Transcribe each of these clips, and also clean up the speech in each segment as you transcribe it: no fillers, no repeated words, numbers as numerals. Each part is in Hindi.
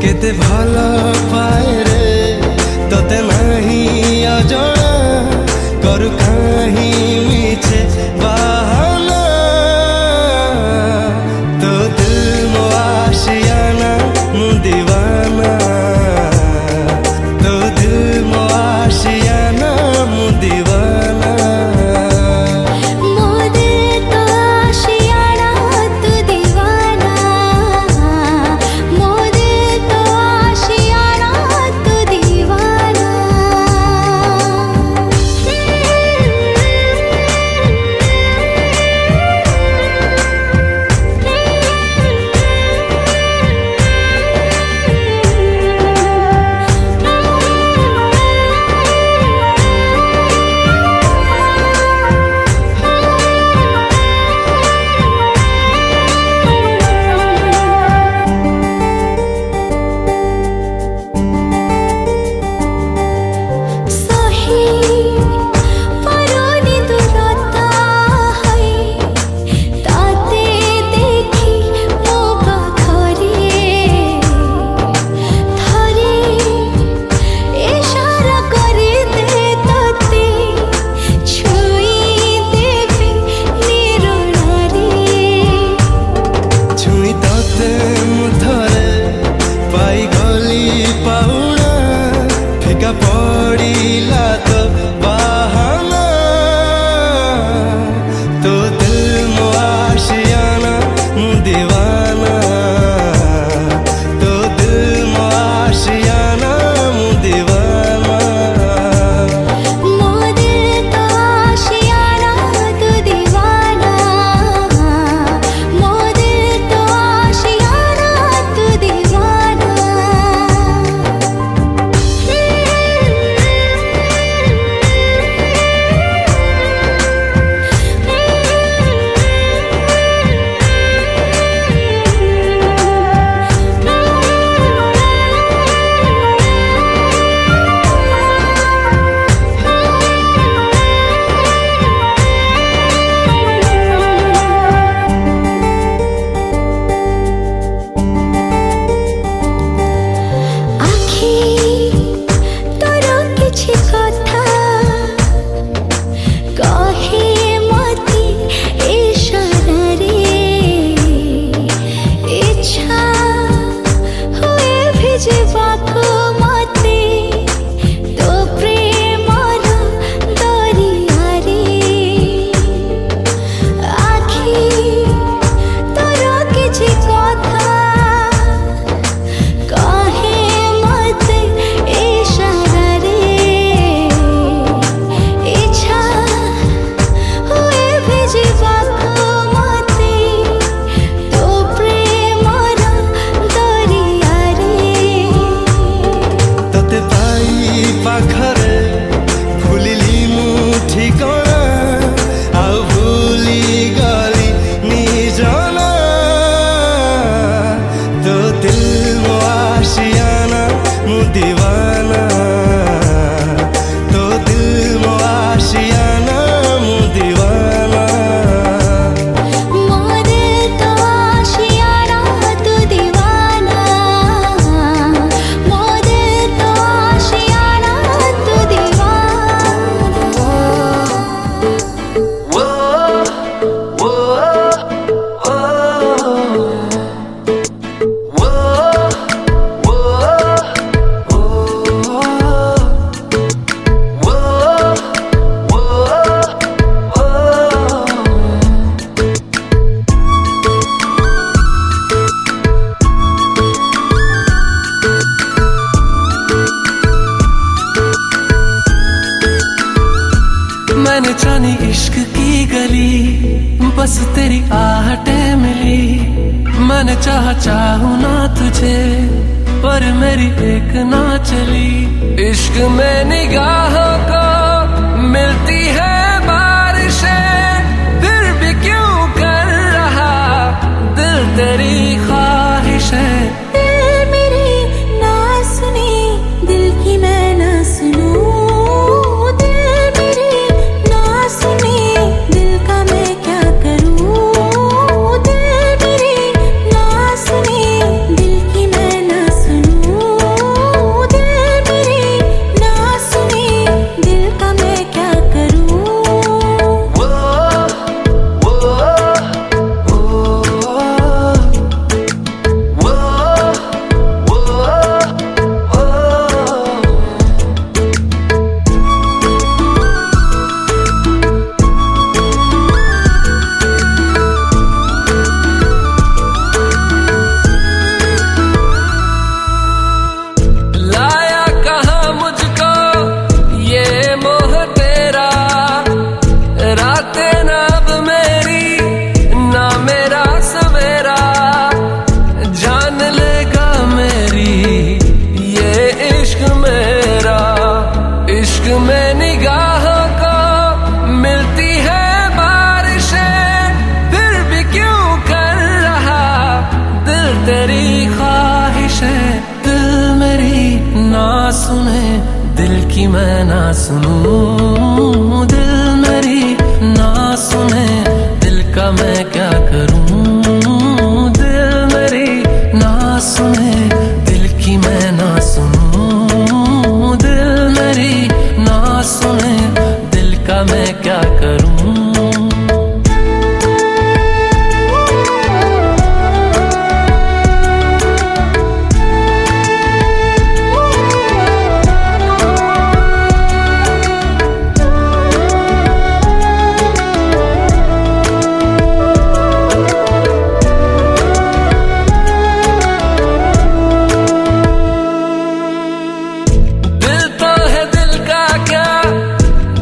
केते भल पाए रे तोते नहीं अजଣା करू कहीं मीछे बहाना तो दिल मो आशियाना मु दीवाना तो दिल मो आशियाना मु दीवाना मोदे तो आशियाना बस तेरी आहटें मिली। मैंने चाहूं ना तुझे, पर मेरी एक ना चली। इश्क में निगाहों को मिलती है बारिशें, फिर भी क्यों कर रहा दिल तेरी ख्वाहिशें। में निगाहों को मिलती है बारिशें, फिर भी क्यों कर रहा दिल तेरी ख्वाहिशें। दिल मेरी ना सुने, दिल की मैं ना सुनूं। दिल मेरी ना सुने, दिल का मैं क्या करूं। दिल मेरी ना सुने, दिल की मैं ना सुनूं। दिल मेरी ना सुने, दिल का मैं क्या करूं।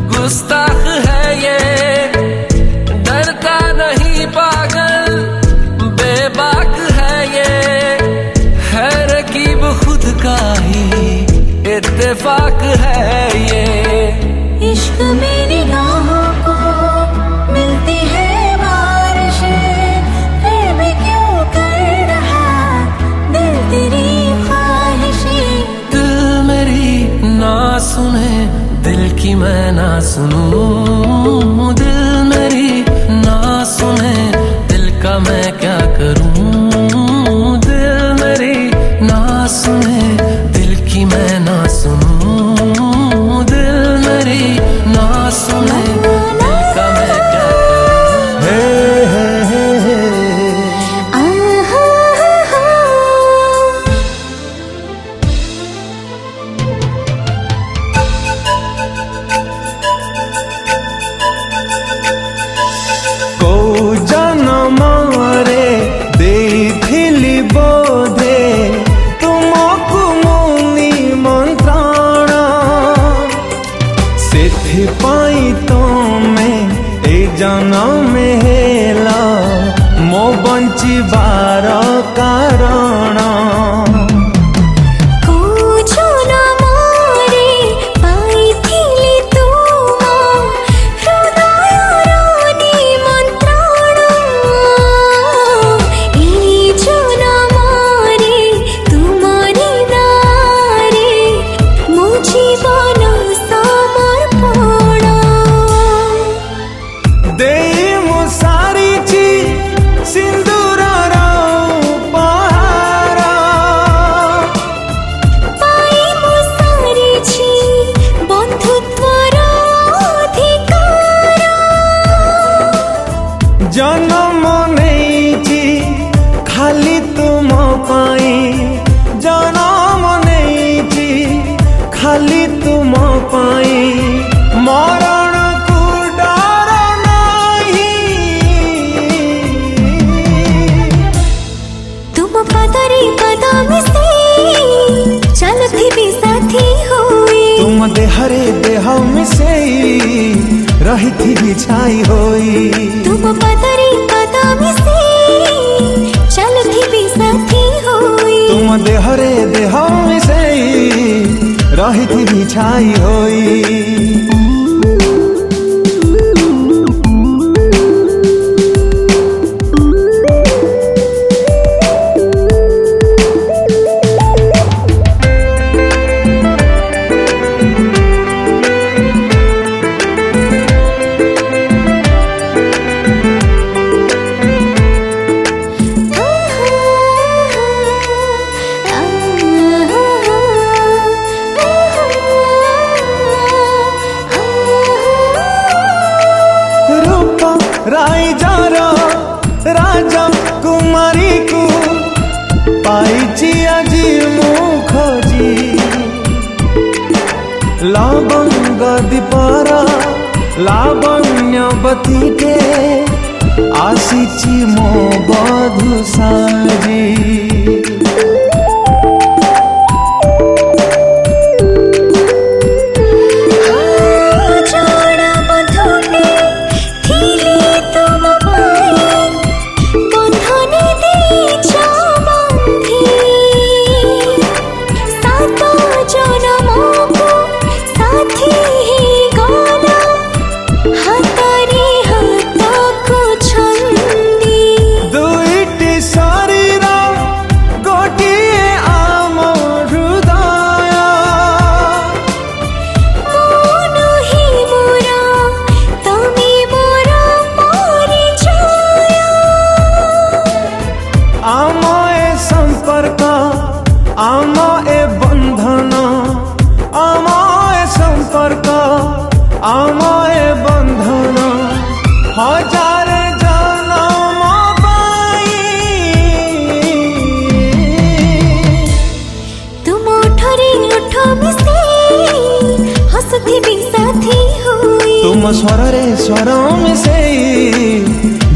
गुस्ताख है ये, डरता नहीं पागल बेबाक है ये, है रकीब खुद का ही इत्तेफाक है ये। इश्क में निगाहों को मिलती है बारिशें, फिर भी क्यों कर रहा दिल तेरी ख्वाहिशें। दिल मेरी ना सुने, दिल की मैं ना सुनूं। दिल मेरी ना सुने, दिल का मैं क्या करूं। दिल मेरी ना सुने, दिल की मैं ना सुनूं। दिल मेरी ना सुने, दिल का मैं क्या करूं। ସେଥିପାଇଁ ତମେ ଏ ଜନମ ହେଲା ମୋ ବଞ୍ଚିବାର କାରଣ। जन्म नेइची खाली तुम पाई, जन्म नेइची खाली तुम पाई, मरण को डर नहीं। तुम पदरी पद मिसे चलती भी साथी हुई, तुम देहरे देह मिसे रही थी बिछाई होई। तुम पतरी कदम से चलती साथी होई। तुम देहरे देह मिसई रही थी बिछाई होई। राजा कुमारी को पाइची आजी मुखजी। लवंग दीपर लावण्यवती के आसीची मो बधु साजी। आम ए बंधन आम ए संपर्क आम ए बंधन हजार जन्म तुम उठरे उठ मिसे हसथी साथी होई। तुम स्वरे स्वर मिसे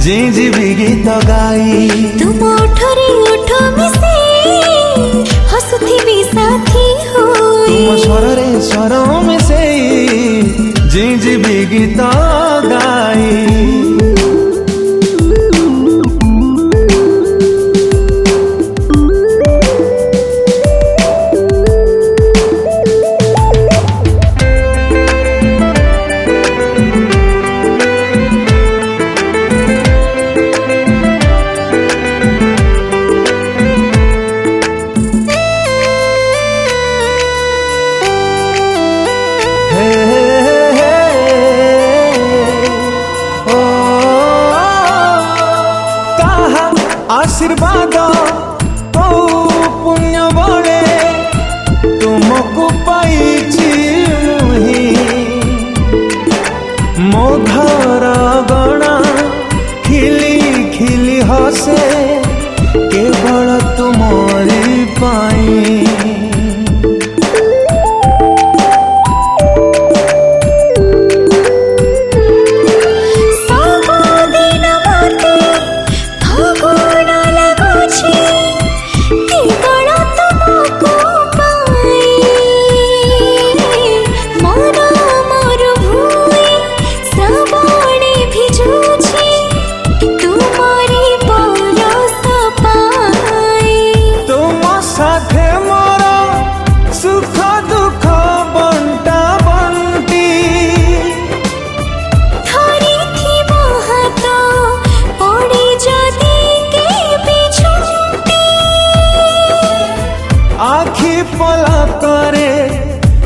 जी जीवी गीत गाई। तुम उठरे उठ मिसे हसथी साथी होई। तुम स्वरे स्वर मिसे जी जीवी गीत गाई। आशीर्वाद तो पुण्य बड़े तुमको पाइची मुही। मो घर गणा खिली खिली हसे केवल तुम्हारी पाई।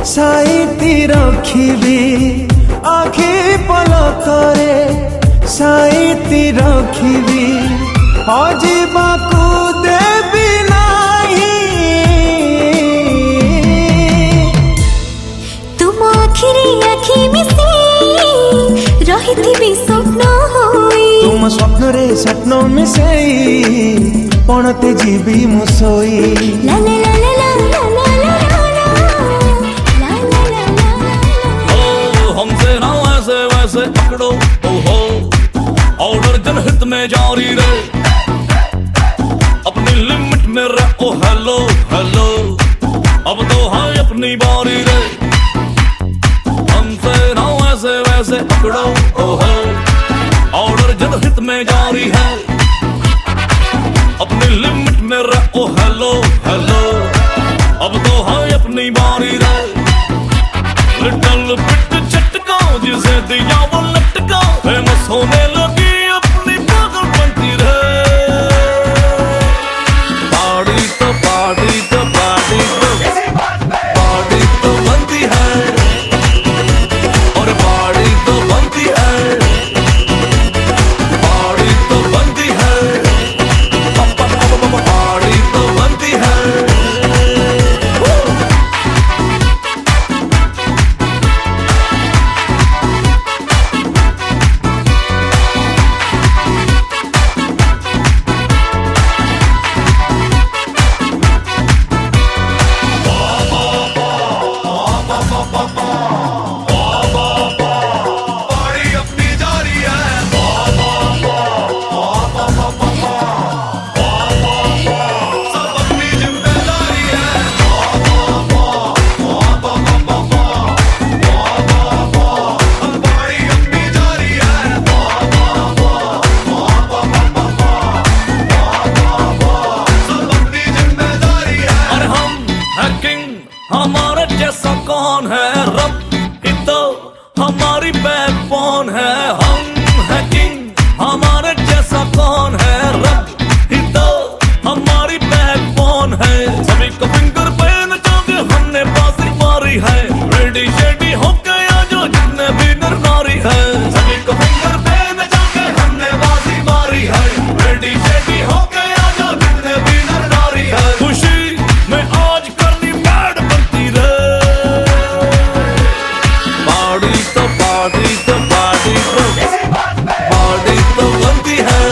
साइती रखिबी आखि पलकरे साइती रखिबी हजिबाकू देबी नाही। तुम आखिरी आखि मिसे रहिथिबी स्वप्न होई। तुम स्वप्न रे स्वप्न मिसेई पणते जीवी मुसोई। ला ला ला ला ला ला ला हमसे ना वैसे वैसे पकड़ो ओहो ऑर्डर जनहित में जारी रहे अपनी लिमिट में रहो। हेलो हेलो अब तो है अपनी बारी रे। हमसे ना वैसे वैसे पकड़ो ओहो ऑर्डर जनहित में जारी है अपनी लिमिट में रहो हेलो हेलो अब तो है अपनी बारी रे लिटल बिट झटका जिसे दिया वो लटका फेमस होने लगी अपनी पागल बनती रे पार्टी तो पार्टी तो पार्टी तो बनती है और पार्टी तो बनती है पार्टी तो बनती है पार्टी तो बनती है हमारे जैसा कौन है रब ही तो हमारी बैकबोन है हम है किंग हमारे जैसा कौन है रब ही तो हमारी बैकबोन है सभी को फिंगर पे नचाते हमने बाजी मारी है रेडी शेडी हो गया जो जितने भी नर नारी है सभी को फिंगर पे नचाते हमने बाजी मारी है रेडी शेडी हो गया जो जितने भी नर नारी है खुशी में आज करनी बैड बनती रे पार्टी तो बनती है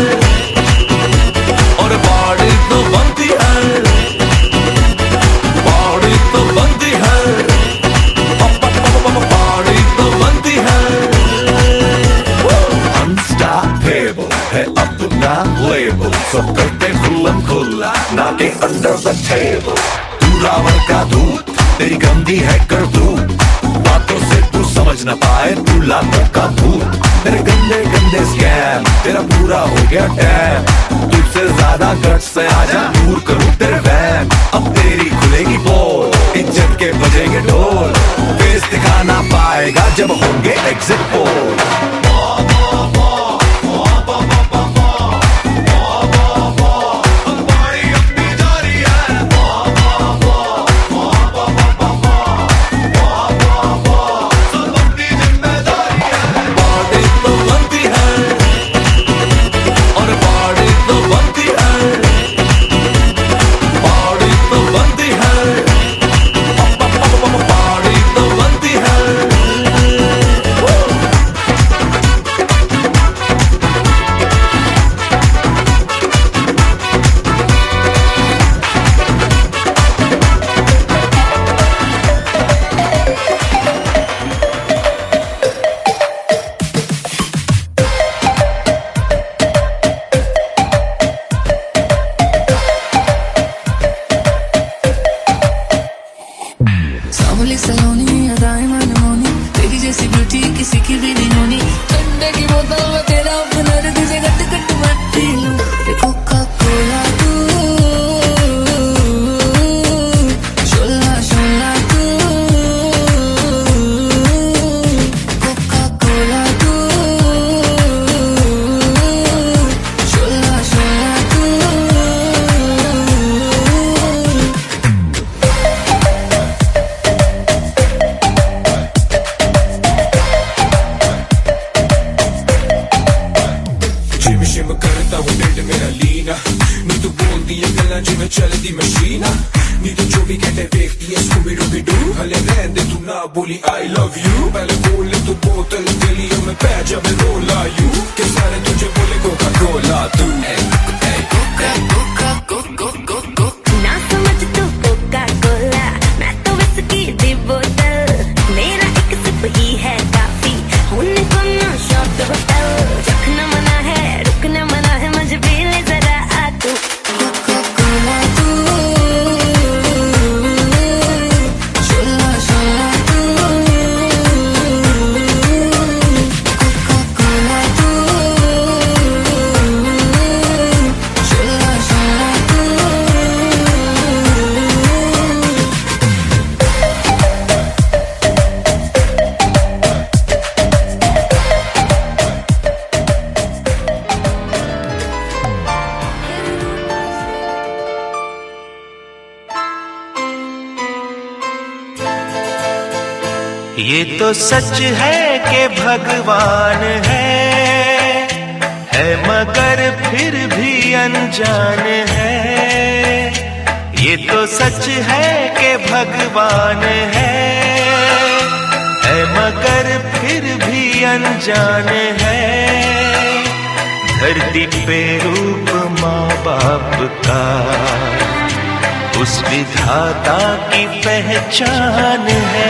और पार्टी तो बनती है पार्टी तो बनती है पार्टी तो बनती है Unstoppable है अपना लेबल सब करते खुल्लम खुल्ला ना के अंडर द टेबल तू रावण का दूत तेरी गंदी है करतूत बातों से तू समझ न पाए तू लातों का भूत तेरे गंदे गंदे स्कैम तेरा पूरा हो गया टैम तुझसे ज्यादा गट्स से आजा दूर करूं तेरे वैम अब तेरी खुलेगी पोल इज्जत के बजेंगे ढोल फेस दिखा ना पाएगा जब होंगे एग्जिट पोल सावली सलोनी अदाएं मनमोनी तेरी जैसी ब्यूटी किसी की भी नहीं होनी ठंडे की बोतल में तेरा हुनर तुझे गट गट मत पी लूं कोका कोला तू शोला शोला तू कोका कोला तू शोला शोला तू शिम करता हूँ ढिड मेरा लीना नी तू बोलती है गल्ला जिवें चलदी मशीना नी तू जो भी कहते देखती है स्कूबी डूबी डू हले रहन दे तू ना बोली आई लव यू पहले बोले तू बोतल गलियों में पै जावे रोला यू के सारे तुझे बोले कोका कोला तू कोका कोका कोका कोका ना समझ तू कोका कोला मैं तो विस्की दी बोतल मेरा एक सिप ही है काफी होने को ना शॉट होटल रखना मना है रुकना मना है मुझे भी ले जरा आ तू कोका कोला तू शोला शोला तू ये तो सच है कि भगवान है मगर फिर भी अनजान है। ये तो सच है कि भगवान है मगर फिर भी अनजान है। धरती पे रूप माँ बाप का उस विधाता की पहचान है।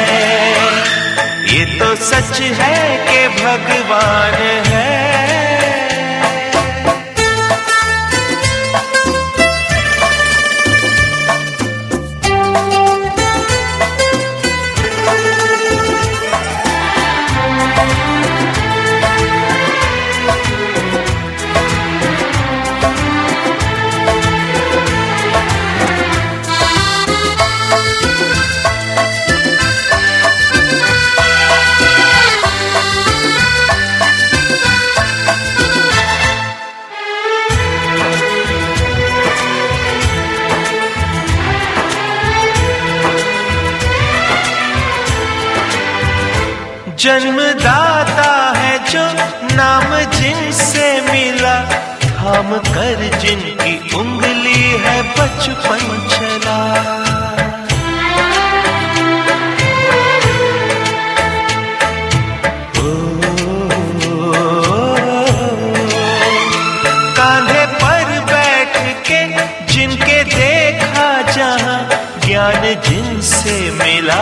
ये तो सच है कि भगवान है। जन्मदाता है जो नाम जिनसे मिला, थाम कर जिनकी उंगली है बचपन चला। कांधे पर बैठ के जिनके देखा जहां, ज्ञान जिनसे मिला,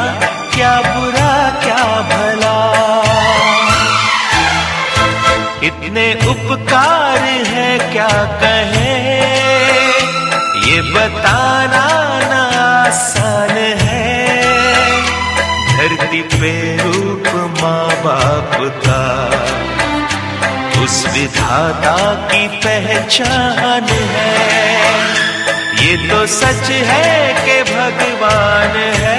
क्या बुरा क्या भला। इतने उपकार है क्या कहें, ये बताना ना आसान है। धरती पे रूप माँ बाप का उस विधाता की पहचान है। ये तो सच है कि भगवान है।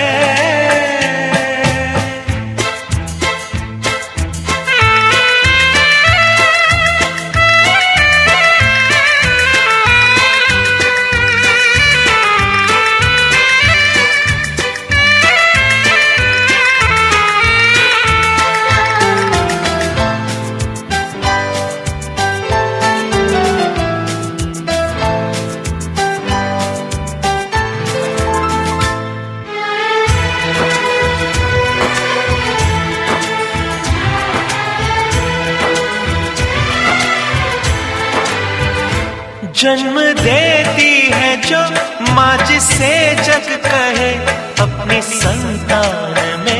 जन्म देती है जो माँ जिसे जग कहे, अपनी संतान में